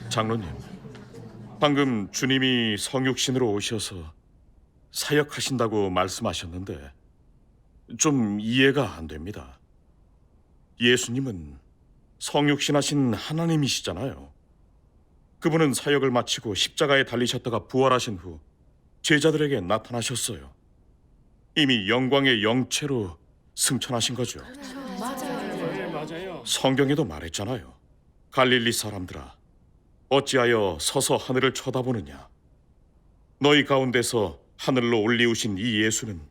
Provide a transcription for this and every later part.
장로님, 방금 주님이 성육신으로 오셔서 사역하신다고 말씀하셨는데 좀 이해가 안 됩니다. 예수님은 성육신하신 하나님이시잖아요. 그분은 사역을 마치고 십자가에 달리셨다가 부활하신 후 제자들에게 나타나셨어요. 이미 영광의 영체로 승천하신 거죠. 맞아요. 성경에도 말했잖아요. 갈릴리 사람들아, 어찌하여 서서 하늘을 쳐다보느냐. 너희 가운데서 하늘로 올리우신 이 예수는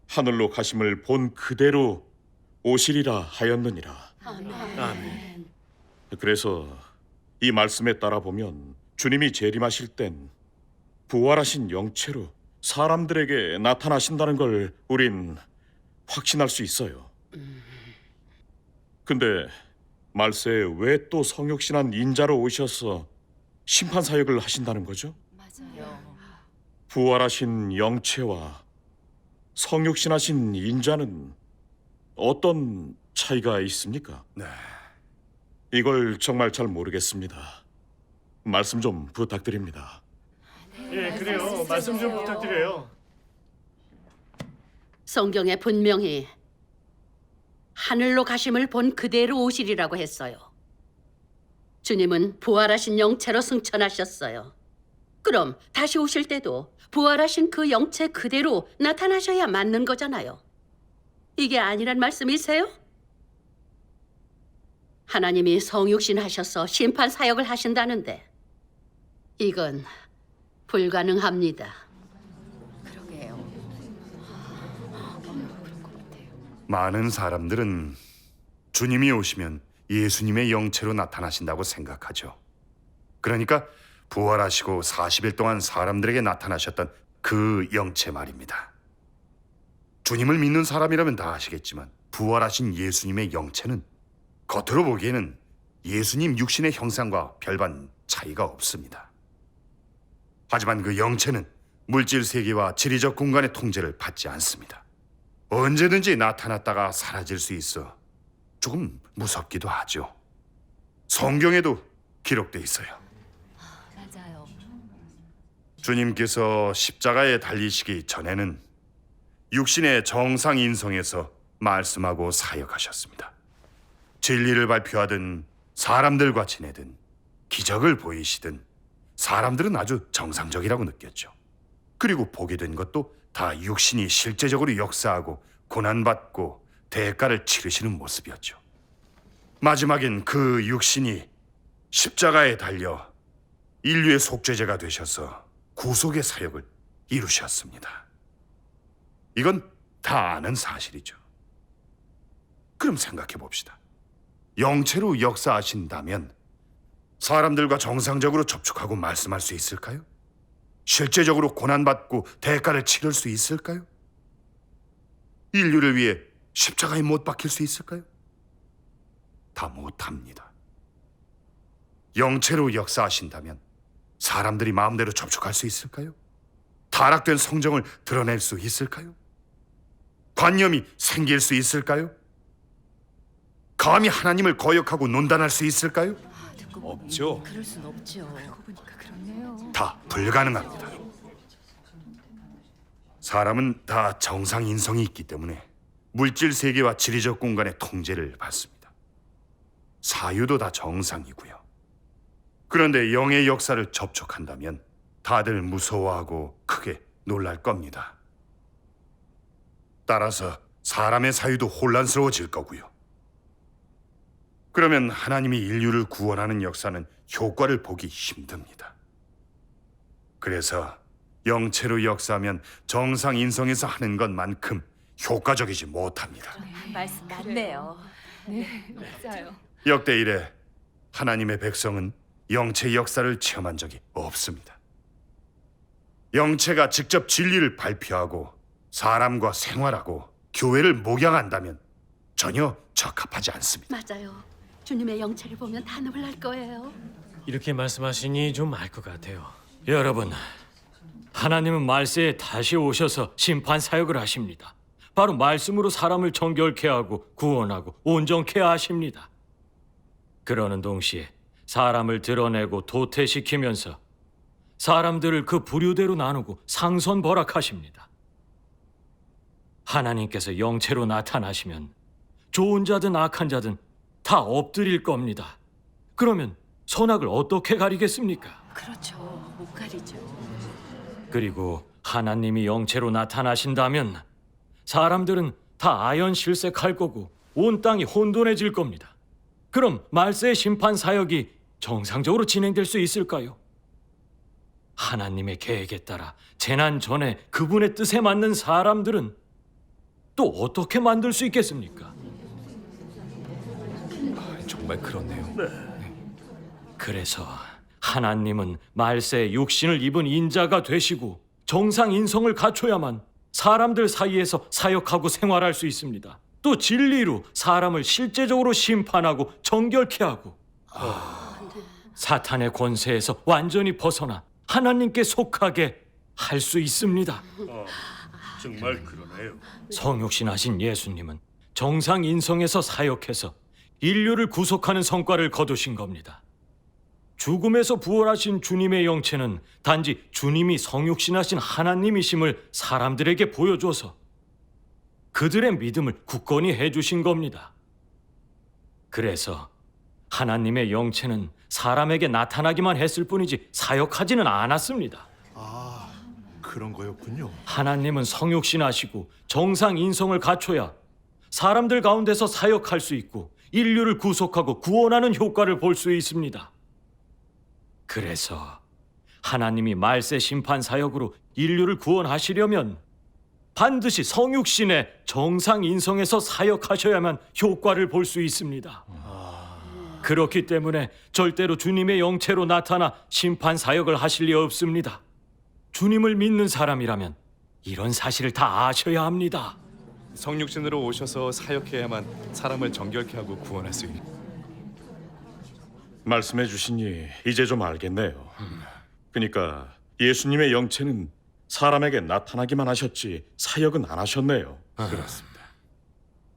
하늘로 가심을 본 그대로 오시리라 하였느니라. 아멘. 그래서 이 말씀에 따라 보면 주님이 재림하실 땐 부활하신 영체로 사람들에게 나타나신다는 걸 우린 확신할 수 있어요. 근데 말세에 왜 또 성육신한 인자로 오셔서 심판 사역을 하신다는 거죠? 맞아요. 부활하신 영체와 성육신하신 인자는 어떤 차이가 있습니까? 네. 이걸 정말 잘 모르겠습니다. 말씀 좀 부탁드립니다. 예, 그래요. 말씀 좀 부탁드려요. 성경에 분명히 하늘로 가심을 본 그대로 오시리라고 했어요. 주님은 부활하신 영체로 승천하셨어요. 그럼 다시 오실 때도 부활하신 그 영체 그대로 나타나셔야 맞는 거잖아요. 이게 아니란 말씀이세요? 하나님이 성육신 하셔서 심판 사역을 하신다는데 이건 불가능합니다. 그러게요. 많은 사람들은 주님이 오시면 예수님의 영체로 나타나신다고 생각하죠. 그러니까 부활하시고 40일 동안 사람들에게 나타나셨던 그 영체 말입니다. 주님을 믿는 사람이라면 다 아시겠지만 부활하신 예수님의 영체는 겉으로 보기에는 예수님 육신의 형상과 별반 차이가 없습니다. 하지만 그 영체는 물질 세계와 지리적 공간의 통제를 받지 않습니다. 언제든지 나타났다가 사라질 수 있어 조금 무섭기도 하죠. 성경에도 기록돼 있어요. 맞아요. 주님께서 십자가에 달리시기 전에는 육신의 정상 인성에서 말씀하고 사역하셨습니다. 진리를 발표하든 사람들과 지내든 기적을 보이시든 사람들은 아주 정상적이라고 느꼈죠. 그리고 보게 된 것도 다 육신이 실제적으로 역사하고 고난받고 대가를 치르시는 모습이었죠. 마지막엔 그 육신이 십자가에 달려 인류의 속죄제가 되셔서 구속의 사역을 이루셨습니다. 이건 다 아는 사실이죠. 그럼 생각해 봅시다. 영체로 역사하신다면 사람들과 정상적으로 접촉하고 말씀할 수 있을까요? 실제적으로 고난받고 대가를 치를 수 있을까요? 인류를 위해 십자가에 못 박힐 수 있을까요? 다 못합니다. 영체로 역사하신다면 사람들이 마음대로 접촉할 수 있을까요? 타락된 성정을 드러낼 수 있을까요? 관념이 생길 수 있을까요? 감히 하나님을 거역하고 논단할 수 있을까요? 없죠. 그럴 순 없죠. 다 불가능합니다. 사람은 다 정상 인성이 있기 때문에 물질 세계와 지리적 공간의 통제를 받습니다. 사유도 다 정상이고요. 그런데 영의 역사를 접촉한다면 다들 무서워하고 크게 놀랄 겁니다. 따라서 사람의 사유도 혼란스러워질 거고요. 그러면 하나님이 인류를 구원하는 역사는 효과를 보기 힘듭니다. 그래서 영체로 역사하면 정상 인성에서 하는 것만큼 효과적이지 못합니다. 말씀 맞네요. 맞아요. 역대 이래 하나님의 백성은 영체 역사를 체험한 적이 없습니다. 영체가 직접 진리를 발표하고 사람과 생활하고 교회를 목양한다면 전혀 적합하지 않습니다. 맞아요. 주님의 영체를 보면 다 놀랄 거예요. 이렇게 말씀하시니 좀 알 것 같아요. 여러분, 하나님은 말세에 다시 오셔서 심판 사역을 하십니다. 바로 말씀으로 사람을 정결케 하고 구원하고 온전케 하십니다. 그러는 동시에 사람을 드러내고 도태시키면서 사람들을 그 부류대로 나누고 상선벌악하십니다. 하나님께서 영체로 나타나시면 좋은 자든 악한 자든 다 엎드릴 겁니다. 그러면 선악을 어떻게 가리겠습니까? 그렇죠. 못 가리죠. 그리고 하나님이 영체로 나타나신다면 사람들은 다 아연실색할 거고 온 땅이 혼돈해질 겁니다. 그럼 말세의 심판 사역이 정상적으로 진행될 수 있을까요? 하나님의 계획에 따라 재난 전에 그분의 뜻에 맞는 사람들은 또 어떻게 만들 수 있겠습니까? 정말 그렇네요. 그래서 하나님은 말세에 육신을 입은 인자가 되시고 정상 인성을 갖춰야만 사람들 사이에서 사역하고 생활할 수 있습니다. 또 진리로 사람을 실제적으로 심판하고 정결케 하고 사탄의 권세에서 완전히 벗어나 하나님께 속하게 할 수 있습니다. 정말 그러네요. 성육신하신 예수님은 정상 인성에서 사역해서 인류를 구속하는 성과를 거두신 겁니다. 죽음에서 부활하신 주님의 영체는 단지 주님이 성육신하신 하나님이심을 사람들에게 보여줘서 그들의 믿음을 굳건히 해주신 겁니다. 그래서 하나님의 영체는 사람에게 나타나기만 했을 뿐이지 사역하지는 않았습니다. 아, 그런 거였군요. 하나님은 성육신하시고 정상 인성을 갖춰야 사람들 가운데서 사역할 수 있고 인류를 구속하고 구원하는 효과를 볼 수 있습니다. 그래서 하나님이 말세 심판 사역으로 인류를 구원하시려면 반드시 성육신의 정상 인성에서 사역하셔야만 효과를 볼 수 있습니다. 그렇기 때문에 절대로 주님의 영체로 나타나 심판 사역을 하실 리 없습니다. 주님을 믿는 사람이라면 이런 사실을 다 아셔야 합니다. 성육신으로 오셔서 사역해야만 사람을 정결케 하고 구원할 수 있는. 말씀해 주시니 이제 좀 알겠네요. 그러니까 예수님의 영체는 사람에게 나타나기만 하셨지 사역은 안 하셨네요. 그렇습니다.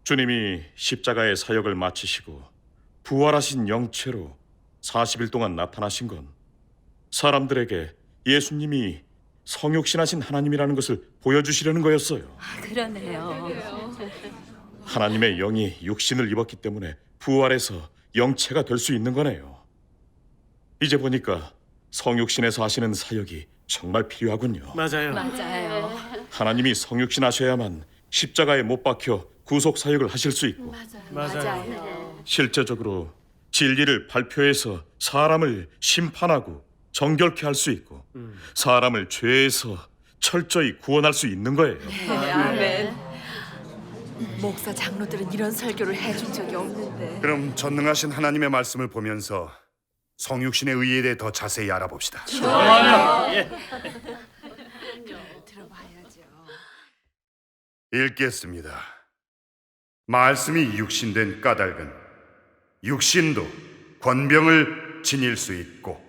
주님이 십자가의 사역을 마치시고 부활하신 영체로 40일 동안 나타나신 건 사람들에게 예수님이 성육신하신 하나님이라는 것을 보여주시려는 거였어요. 그러네요. 하나님의 영이 육신을 입었기 때문에 부활해서 영체가 될 수 있는 거네요. 이제 보니까 성육신에서 하시는 사역이 정말 필요하군요. 맞아요. 하나님이 성육신하셔야만 십자가에 못 박혀 구속 사역을 하실 수 있고 맞아요. 실제적으로 진리를 발표해서 사람을 심판하고 정결케 할 수 있고 사람을 죄에서 철저히 구원할 수 있는 거예요. 아멘. 목사 장로들은 이런 설교를 해준 적이 없는데. 그럼 전능하신 하나님의 말씀을 보면서 성육신의 의의에 대해 더 자세히 알아봅시다. 읽겠습니다. 말씀이 육신된 까닭은 육신도 권병을 지닐 수 있고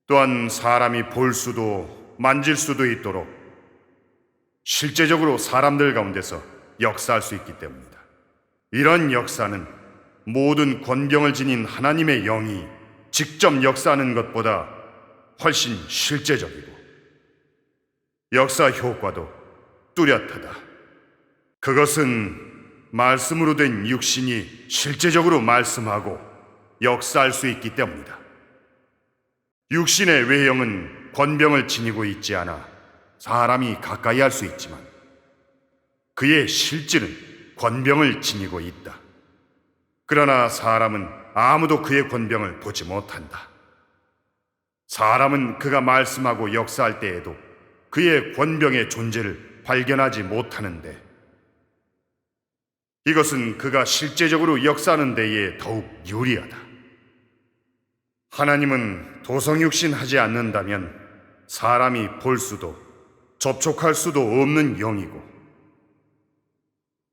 또한 사람이 볼 수도 만질 수도 있도록 실제적으로 사람들 가운데서 역사할 수 있기 때문이다. 이런 역사는 모든 권병을 지닌 하나님의 영이 직접 역사하는 것보다 훨씬 실제적이고 역사 효과도 뚜렷하다. 그것은 말씀으로 된 육신이 실제적으로 말씀하고 역사할 수 있기 때문이다. 육신의 외형은 권병을 지니고 있지 않아 사람이 가까이 할 수 있지만 그의 실질은 권병을 지니고 있다. 그러나 사람은 아무도 그의 권병을 보지 못한다. 사람은 그가 말씀하고 역사할 때에도 그의 권병의 존재를 발견하지 못하는데 이것은 그가 실제적으로 역사하는 데에 더욱 유리하다. 하나님은 도성육신하지 않는다면 사람이 볼 수도 접촉할 수도 없는 영이고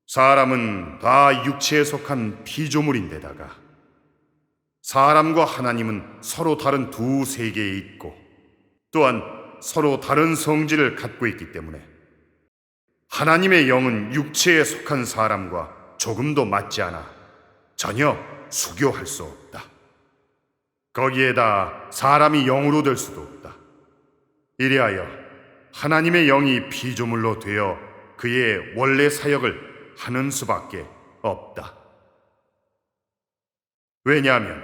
사람은 다 육체에 속한 피조물인데다가 사람과 하나님은 서로 다른 두 세계에 있고 또한 서로 다른 성질을 갖고 있기 때문에 하나님의 영은 육체에 속한 사람과 조금도 맞지 않아 전혀 수교할 수 없다. 거기에다 사람이 영으로 될 수도 없다. 이리하여 하나님의 영이 피조물로 되어 그의 원래 사역을 하는 수밖에 없다. 왜냐하면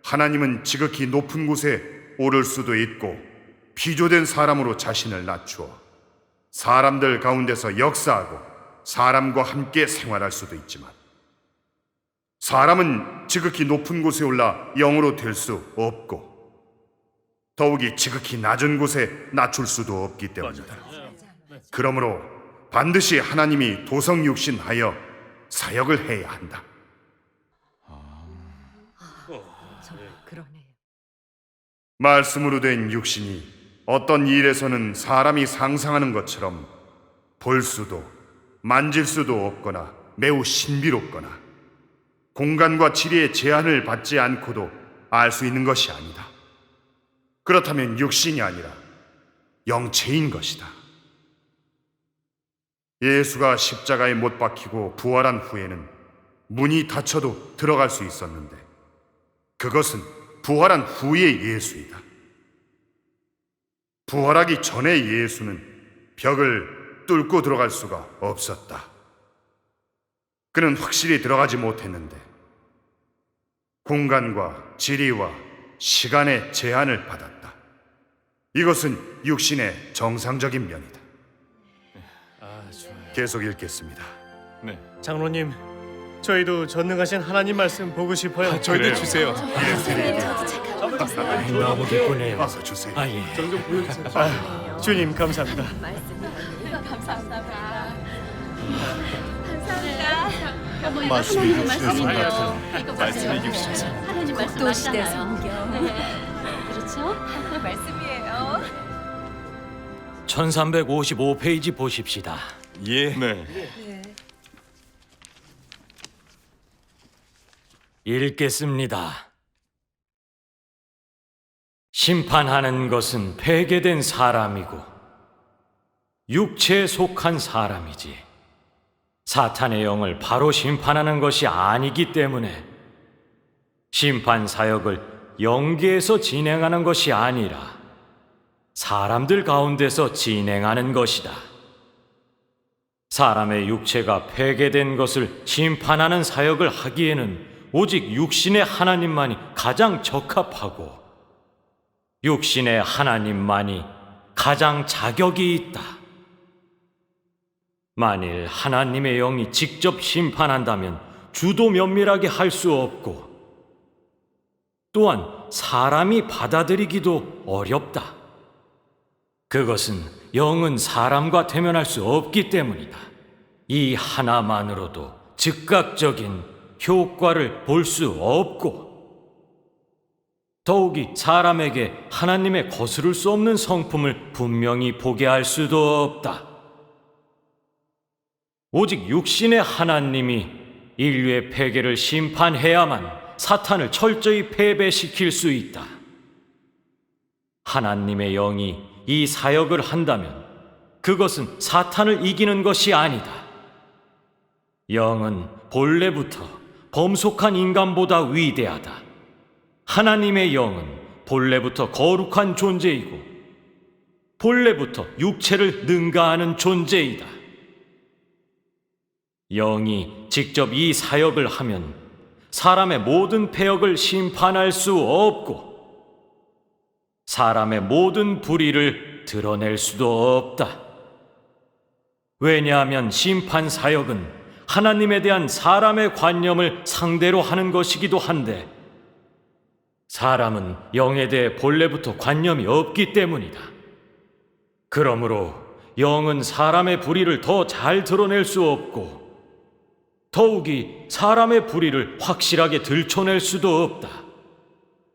하나님은 지극히 높은 곳에 오를 수도 있고 피조된 사람으로 자신을 낮추어 사람들 가운데서 역사하고 사람과 함께 생활할 수도 있지만 사람은 지극히 높은 곳에 올라 영으로 될 수 없고 더욱이 지극히 낮은 곳에 낮출 수도 없기 때문이다. 그러므로 반드시 하나님이 도성육신하여 사역을 해야 한다. 그러네요. 말씀으로 된 육신이 어떤 일에서는 사람이 상상하는 것처럼 볼 수도 만질 수도 없거나 매우 신비롭거나 공간과 지리의 제한을 받지 않고도 알 수 있는 것이 아니다. 그렇다면 육신이 아니라 영체인 것이다. 예수가 십자가에 못 박히고 부활한 후에는 문이 닫혀도 들어갈 수 있었는데 그것은 부활한 후의 예수이다. 부활하기 전의 예수는 벽을 뚫고 들어갈 수가 없었다. 그는 확실히 들어가지 못했는데 공간과 지리와 시간의 제한을 받았다. 이것은 육신의 정상적인 면이다. 계속 읽겠습니다. 네. 장로님, 저희도 전능하신 하나님 말씀 보고 싶어요. 저희도 주세요. 너무 기쁘네요. 와서 주세요. 아 예. 주님 감사합니다. 말씀이 육신에서 말씀이 육신에서. 하나님 말씀 도시대 맞잖아요. 성경. 그렇죠? 말씀이에요. 1355페이지 보십시다. 예. 네. 읽겠습니다. 심판하는 것은 폐괴된 사람이고 육체에 속한 사람이지 사탄의 영을 바로 심판하는 것이 아니기 때문에 심판 사역을 영계에서 진행하는 것이 아니라 사람들 가운데서 진행하는 것이다. 사람의 육체가 폐괴된 것을 심판하는 사역을 하기에는 오직 육신의 하나님만이 가장 적합하고 육신의 하나님만이 가장 자격이 있다. 만일 하나님의 영이 직접 심판한다면 주도 면밀하게 할 수 없고 또한 사람이 받아들이기도 어렵다. 그것은 영은 사람과 대면할 수 없기 때문이다. 이 하나만으로도 즉각적인 효과를 볼 수 없고 더욱이 사람에게 하나님의 거스를 수 없는 성품을 분명히 보게 할 수도 없다. 오직 육신의 하나님이 인류의 폐괴를 심판해야만 사탄을 철저히 패배시킬 수 있다. 하나님의 영이 이 사역을 한다면 그것은 사탄을 이기는 것이 아니다. 영은 본래부터 범속한 인간보다 위대하다. 하나님의 영은 본래부터 거룩한 존재이고 본래부터 육체를 능가하는 존재이다. 영이 직접 이 사역을 하면 사람의 모든 패역을 심판할 수 없고 사람의 모든 불의를 드러낼 수도 없다. 왜냐하면 심판 사역은 하나님에 대한 사람의 관념을 상대로 하는 것이기도 한데 사람은 영에 대해 본래부터 관념이 없기 때문이다. 그러므로 영은 사람의 불의를 더 잘 드러낼 수 없고 더욱이 사람의 불의를 확실하게 들춰낼 수도 없다.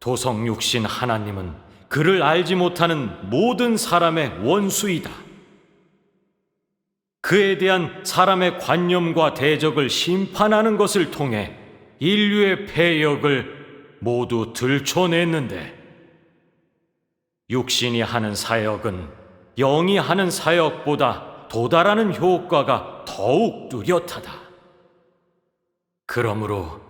도성육신 하나님은 그를 알지 못하는 모든 사람의 원수이다. 그에 대한 사람의 관념과 대적을 심판하는 것을 통해 인류의 패역을 모두 들춰냈는데 육신이 하는 사역은 영이 하는 사역보다 도달하는 효과가 더욱 뚜렷하다. 그러므로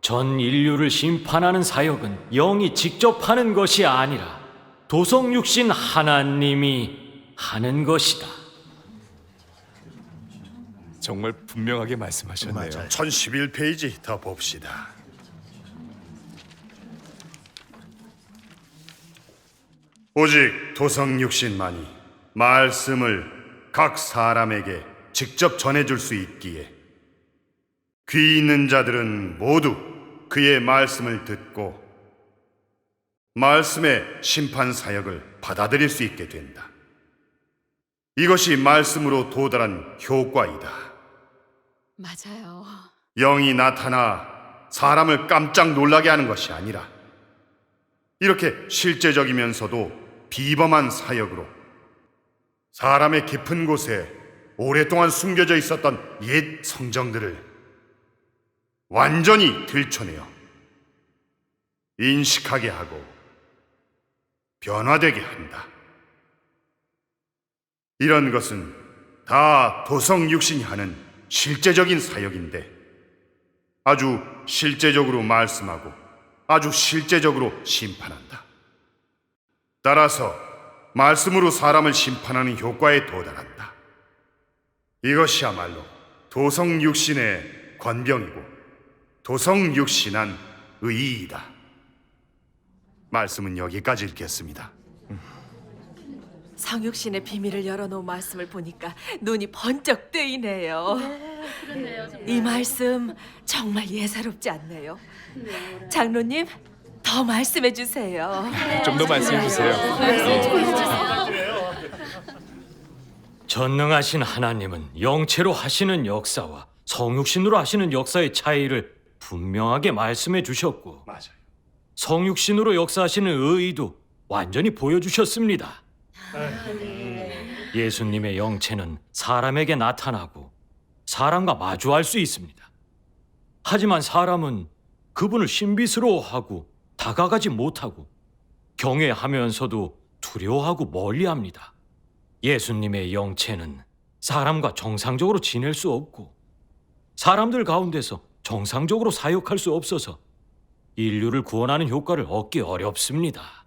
전 인류를 심판하는 사역은 영이 직접 하는 것이 아니라 도성육신 하나님이 하는 것이다. 정말 분명하게 말씀하셨네요. 1011페이지 더 봅시다. 오직 도성육신만이 말씀을 각 사람에게 직접 전해줄 수 있기에 귀 있는 자들은 모두 그의 말씀을 듣고 말씀의 심판 사역을 받아들일 수 있게 된다. 이것이 말씀으로 도달한 효과이다. 맞아요. 영이 나타나 사람을 깜짝 놀라게 하는 것이 아니라 이렇게 실제적이면서도 비범한 사역으로 사람의 깊은 곳에 오랫동안 숨겨져 있었던 옛 성정들을 완전히 들춰내어 인식하게 하고 변화되게 한다. 이런 것은 다 도성육신이 하는 실제적인 사역인데 아주 실제적으로 말씀하고 아주 실제적으로 심판한다. 따라서 말씀으로 사람을 심판하는 효과에 도달한다. 이것이야말로 도성육신의 권병이고 도성육신한 의의이다. 말씀은 여기까지 읽겠습니다. 성육신의 비밀을 열어놓은 말씀을 보니까 눈이 번쩍 뜨이네요. 이 말씀 정말 예사롭지 않네요. 장로님, 더 말씀해 주세요. 좀 더 말씀해 주세요. 전능하신 하나님은 영체로 하시는 역사와 성육신으로 하시는 역사의 차이를 분명하게 말씀해 주셨고 맞아요. 성육신으로 역사하시는 의의도 완전히 보여주셨습니다. 예수님의 영체는 사람에게 나타나고 사람과 마주할 수 있습니다. 하지만 사람은 그분을 신비스러워하고 다가가지 못하고 경외하면서도 두려워하고 멀리합니다. 예수님의 영체는 사람과 정상적으로 지낼 수 없고 사람들 가운데서 정상적으로 사역할 수 없어서 인류를 구원하는 효과를 얻기 어렵습니다.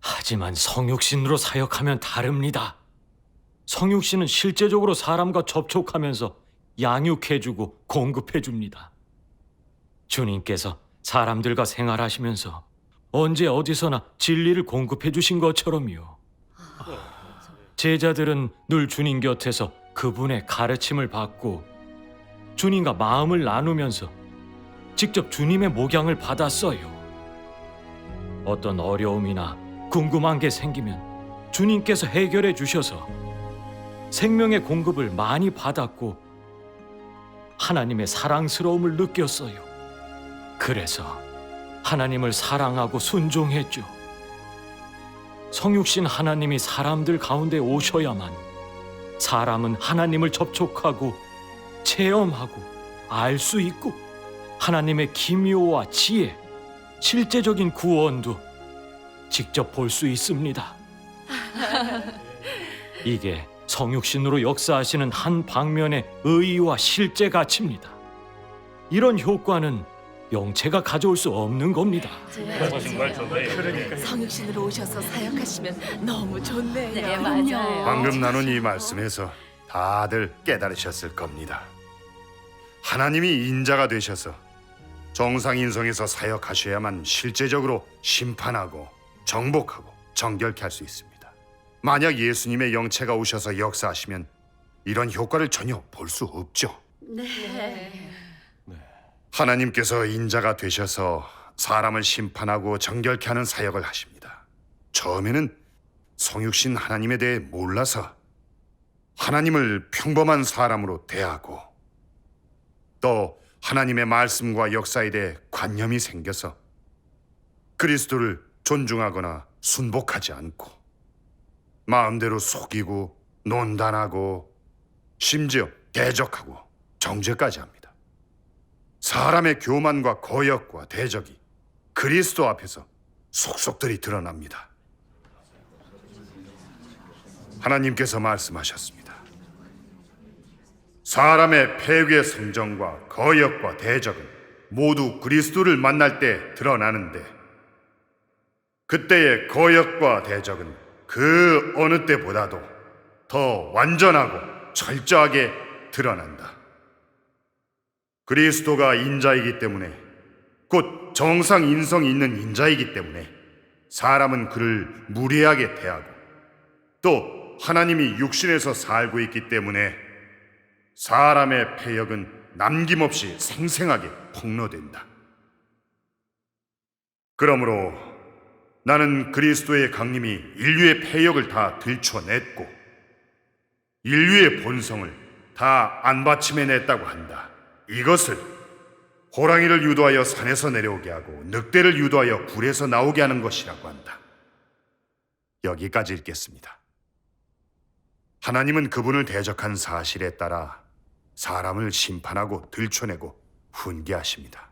하지만 성육신으로 사역하면 다릅니다. 성육신은 실제적으로 사람과 접촉하면서 양육해주고 공급해줍니다. 주님께서 사람들과 생활하시면서 언제 어디서나 진리를 공급해주신 것처럼요. 제자들은 늘 주님 곁에서 그분의 가르침을 받고 주님과 마음을 나누면서 직접 주님의 목양을 받았어요. 어떤 어려움이나 궁금한 게 생기면 주님께서 해결해 주셔서 생명의 공급을 많이 받았고 하나님의 사랑스러움을 느꼈어요. 그래서 하나님을 사랑하고 순종했죠. 성육신 하나님이 사람들 가운데 오셔야만 사람은 하나님을 접촉하고 체험하고 알 수 있고 하나님의 기묘와 지혜, 실제적인 구원도 직접 볼 수 있습니다. 이게 성육신으로 역사하시는 한 방면의 의의와 실제 가치입니다. 이런 효과는 영체가 가져올 수 없는 겁니다. 성육신으로 오셔서 사역하시면 너무 좋네요. 네, 맞아요. 방금 나눈 이 말씀에서 다들 깨달으셨을 겁니다. 하나님이 인자가 되셔서 정상인성에서 사역하셔야만 실제적으로 심판하고 정복하고 정결케 할 수 있습니다. 만약 예수님의 영체가 오셔서 역사하시면 이런 효과를 전혀 볼 수 없죠. 하나님께서 인자가 되셔서 사람을 심판하고 정결케 하는 사역을 하십니다. 처음에는 성육신 하나님에 대해 몰라서 하나님을 평범한 사람으로 대하고 또 하나님의 말씀과 역사에 대해 관념이 생겨서 그리스도를 존중하거나 순복하지 않고 마음대로 속이고 논단하고 심지어 대적하고 정죄까지 합니다. 사람의 교만과 거역과 대적이 그리스도 앞에서 속속들이 드러납니다. 하나님께서 말씀하셨습니다. 사람의 폐괴 성정과 거역과 대적은 모두 그리스도를 만날 때 드러나는데 그때의 거역과 대적은 그 어느 때보다도 더 완전하고 철저하게 드러난다. 그리스도가 인자이기 때문에, 곧 정상 인성이 있는 인자이기 때문에 사람은 그를 무례하게 대하고, 또 하나님이 육신에서 살고 있기 때문에 사람의 패역은 남김없이 생생하게 폭로된다. 그러므로 나는 그리스도의 강림이 인류의 패역을 다 들춰냈고 인류의 본성을 다 안받침해냈다고 한다. 이것을 호랑이를 유도하여 산에서 내려오게 하고 늑대를 유도하여 굴에서 나오게 하는 것이라고 한다. 여기까지 읽겠습니다. 하나님은 그분을 대적한 사실에 따라 사람을 심판하고 들춰내고 훈계하십니다.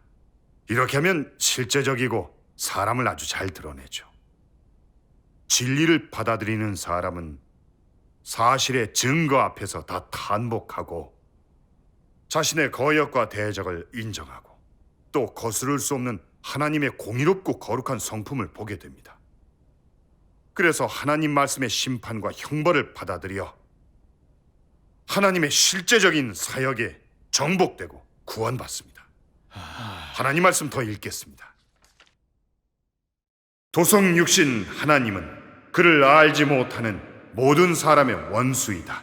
이렇게 하면 실제적이고 사람을 아주 잘 드러내죠. 진리를 받아들이는 사람은 사실의 증거 앞에서 다 탄복하고 자신의 거역과 대적을 인정하고 또 거스를 수 없는 하나님의 공의롭고 거룩한 성품을 보게 됩니다. 그래서 하나님 말씀의 심판과 형벌을 받아들여 하나님의 실제적인 사역에 정복되고 구원받습니다. 하나님 말씀 더 읽겠습니다. 도성 육신 하나님은 그를 알지 못하는 모든 사람의 원수이다.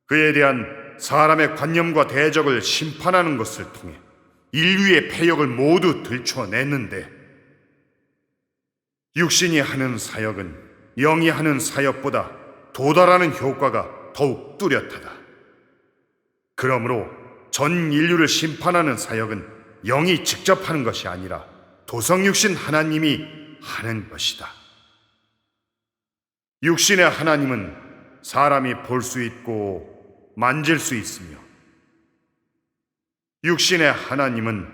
그에 대한 사람의 관념과 대적을 심판하는 것을 통해 인류의 패역을 모두 들춰냈는데 육신이 하는 사역은 영이 하는 사역보다 도달하는 효과가 더욱 뚜렷하다. 그러므로 전 인류를 심판하는 사역은 영이 직접 하는 것이 아니라 도성육신 하나님이 하는 것이다. 육신의 하나님은 사람이 볼 수 있고 만질 수 있으며 육신의 하나님은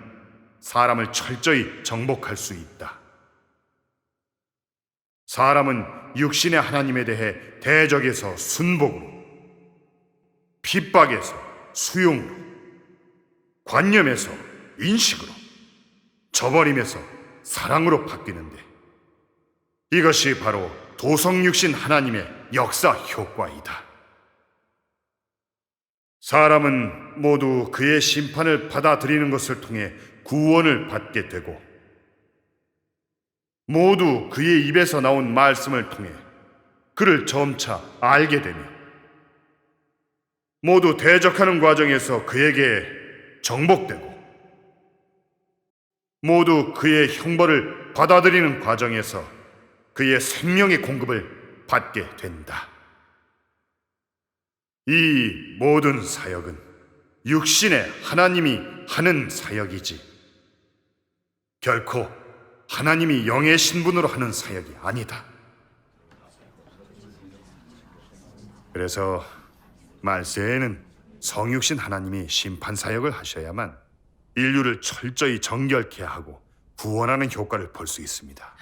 사람을 철저히 정복할 수 있다. 사람은 육신의 하나님에 대해 대적에서 순복으로, 핍박에서 수용으로, 관념에서 인식으로, 저버림에서 사랑으로 바뀌는데 이것이 바로 도성육신 하나님의 역사 효과이다. 사람은 모두 그의 심판을 받아들이는 것을 통해 구원을 받게 되고 모두 그의 입에서 나온 말씀을 통해 그를 점차 알게 되며 모두 대적하는 과정에서 그에게 정복되고 모두 그의 형벌을 받아들이는 과정에서 그의 생명의 공급을 받게 된다. 이 모든 사역은 육신의 하나님이 하는 사역이지 결코 하나님이 영의 신분으로 하는 사역이 아니다. 그래서 말세에는 성육신 하나님이 심판 사역을 하셔야만 인류를 철저히 정결케 하고 구원하는 효과를 볼 수 있습니다.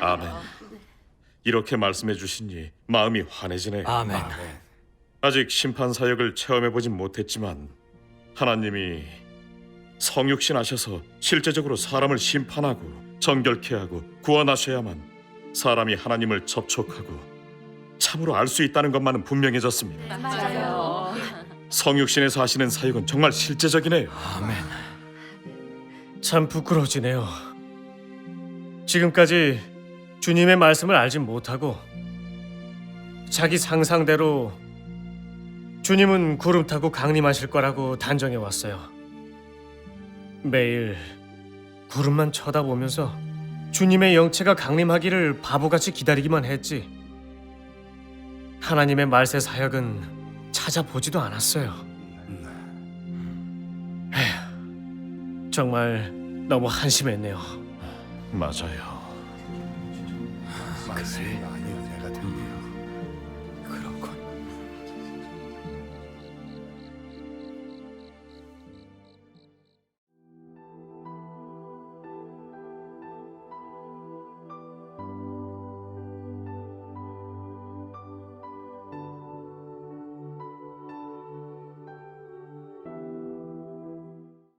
아멘. 이렇게 말씀해 주시니 마음이 환해지네요. 아멘. 아직 심판 사역을 체험해 보진 못했지만 하나님이 성육신 하셔서 실제적으로 사람을 심판하고 정결케 하고 구원하셔야만 사람이 하나님을 접촉하고 참으로 알 수 있다는 것만은 분명해졌습니다. 맞아요. 성육신에서 하시는 사역은 정말 실제적이네요. 아멘. 참 부끄러워지네요. 지금까지 주님의 말씀을 알지 못하고 자기 상상대로 주님은 구름 타고 강림하실 거라고 단정해 왔어요. 매일 구름만 쳐다보면서 주님의 영체가 강림하기를 바보같이 기다리기만 했지. 하나님의 말세 사역은 찾아보지도 않았어요. 에휴, 정말 너무 한심했네요. 맞아요.